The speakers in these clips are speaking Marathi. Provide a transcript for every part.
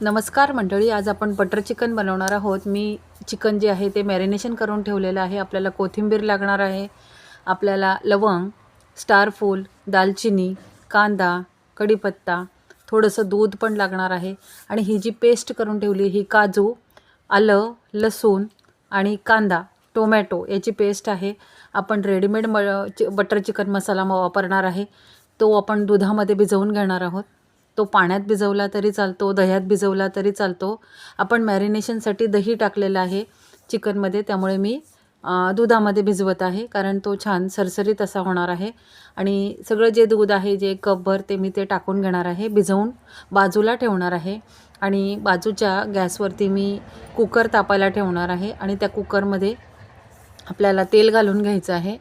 नमस्कार मंडळी, आज आपण बटर चिकन बनवणार आहोत। मी चिकन जे आहे ते मॅरिनेशन करून ठेवलेलं आहे। आपल्याला कोथिंबीर लागणार आहे, आपल्याला लवंग, स्टार फूल, दालचिनी, कांदा, कढीपत्ता, थोडंसं दूध पण लागणार आहे। आणि ही जी पेस्ट करून ठेवली ही काजू, आलं, लसूण आणि कांदा, टोमॅटो याची पेस्ट आहे। आपण रेडीमेड बटर चिकन मसाला वापरणार आहे, तो आपण दुधामध्ये भिजवून घेणार आहोत। तो पाण्यात भिजवला तरी चालतो, दह्यात भिजवला तरी चालतो। आपण मॅरिनेशनसाठी दही टाकलेलं आहे चिकनमध्ये, त्यामुळे मी दुधामध्ये भिजवत आहे, कारण तो छान सरसरीत असा होणार आहे। आणि सगळं जे दूध आहे, जे कपभर ते मी टाकून घेणार आहे, भिजवून बाजूला ठेवणार आहे। आणि बाजूच्या गॅसवरती मी कुकर तापायला ठेवणार आहे आणि त्या कुकरमध्ये आपल्याला तेल घालून घ्यायचं आहे।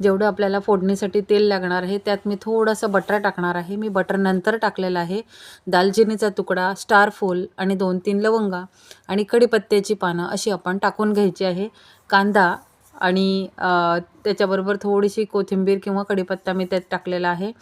जेवढं आपल्याला फोडणीसाठी तेल लागणार आहे त्यात मी थोडंसं बटर टाकणार आहे। मी बटर नंतर टाकलेलं आहे। दालचिनीचा तुकडा, स्टार फूल आणि 2-3 लवंगा आणि कढीपत्त्याची पानं अशी आपण टाकून घ्यायची आहे। कांदा आणि त्याच्याबरोबर थोडीशी कोथिंबीर किंवा कढीपत्ता मी त्यात टाकलेला आहे।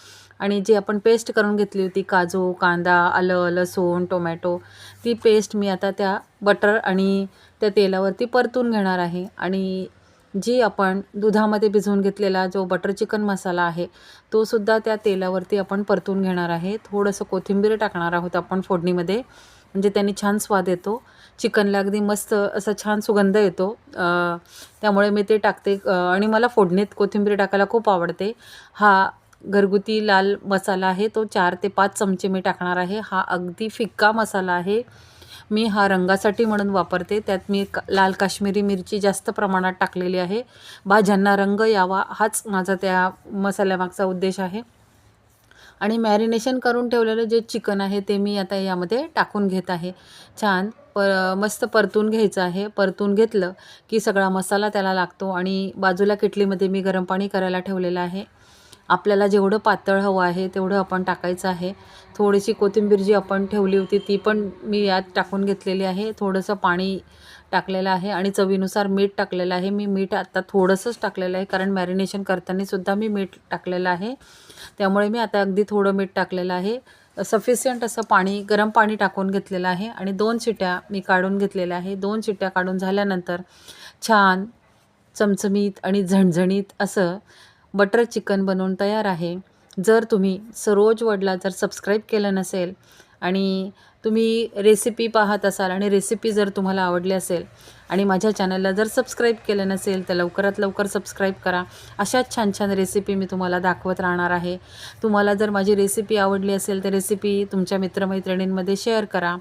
आणि जी आपण पेस्ट करून घेतली होती, काजू, कांदा, आलं, लसूण, टोमॅटो, ती पेस्ट मी आता त्या बटर आणि त्या तेलावरती परतून घेणार आहे। आणि जी आपण दुधामध्ये भिजवून घेतलेला जो बटर चिकन मसाला आहे, तो सुद्धा त्या तेलावरती आपण परतून घेणार आहे। थोडंसं कोथिंबीर टाकणार आहोत आपण फोडणीमध्ये, म्हणजे त्यांनी छान स्वाद येतो। चिकनला अगदी मस्त असा छान सुगंध येतो, त्यामुळे मी ते टाकते। आणि मला फोडणीत कोथिंबीर टाकायला खूप आवडते। हा घरगुती लाल मसाला आहे, तो 4 ते 5 चमचे मी टाकणार आहे। हा अगदी फिक्का मसाला आहे, मी हा रंगासाठी म्हणून वापरते। त्यात मी लाल काश्मीरी मिरची जास्त प्रमाणात टाकलेली आहे, भाज्यांना रंग यावा हाच माझा त्या मसाल्यामागचा उद्देश आहे। आणि मॅरिनेशन करून ठेवलेलं जे चिकन आहे ते मी आता यामध्ये टाकून घेत आहे। छान मस्त परतून घ्यायचं आहे। परतून घेतलं की सगळा मसाला त्याला लागतो। आणि बाजूला किटलीमध्ये मी गरम पाणी करायला ठेवलेलं आहे। आपल्याला जेवढं पातळ हवं आहे तेवढं आपण टाकायचं आहे। थोडीशी कोथिंबीर जी आपण ठेवली होती ती पण मी यात टाकून घेतलेली आहे। थोडंसं पाणी टाकलेलं आहे आणि चवीनुसार मीठ टाकलेलं आहे। मी मीठ आता थोडंसंच टाकलेलं आहे, कारण मॅरिनेशन करतानासुद्धा मी मीठ टाकलेलं आहे, त्यामुळे मी आता अगदी थोडं मीठ टाकलेलं आहे। सफिशियंट असं पाणी, गरम पाणी टाकून घेतलेलं आहे आणि 2 शिट्या मी काढून घेतलेल्या आहे। 2 शिट्या काढून झाल्यानंतर छान चमचमीत आणि झणझणीत असं बटर चिकन बनवून तयार आहे। जर तुम्ही सरोज वर्ल्डला जर सबस्क्राईब केलं नसेल आणि तुम्ही रेसिपी पाहत असाल आणि रेसिपी जर तुम्हाला आवडली असेल आणि माझ्या चॅनलला जर सबस्क्राईब केलं नसेल तर लवकरात लवकर सबस्क्राईब करा। अशाच छान छान रेसिपी मी तुम्हाला दाखवत राहणार आहे। तुम्हाला जर माझी रेसिपी आवडली असेल तर रेसिपी तुमच्या मित्रमैत्रिणींमध्ये शेअर करा।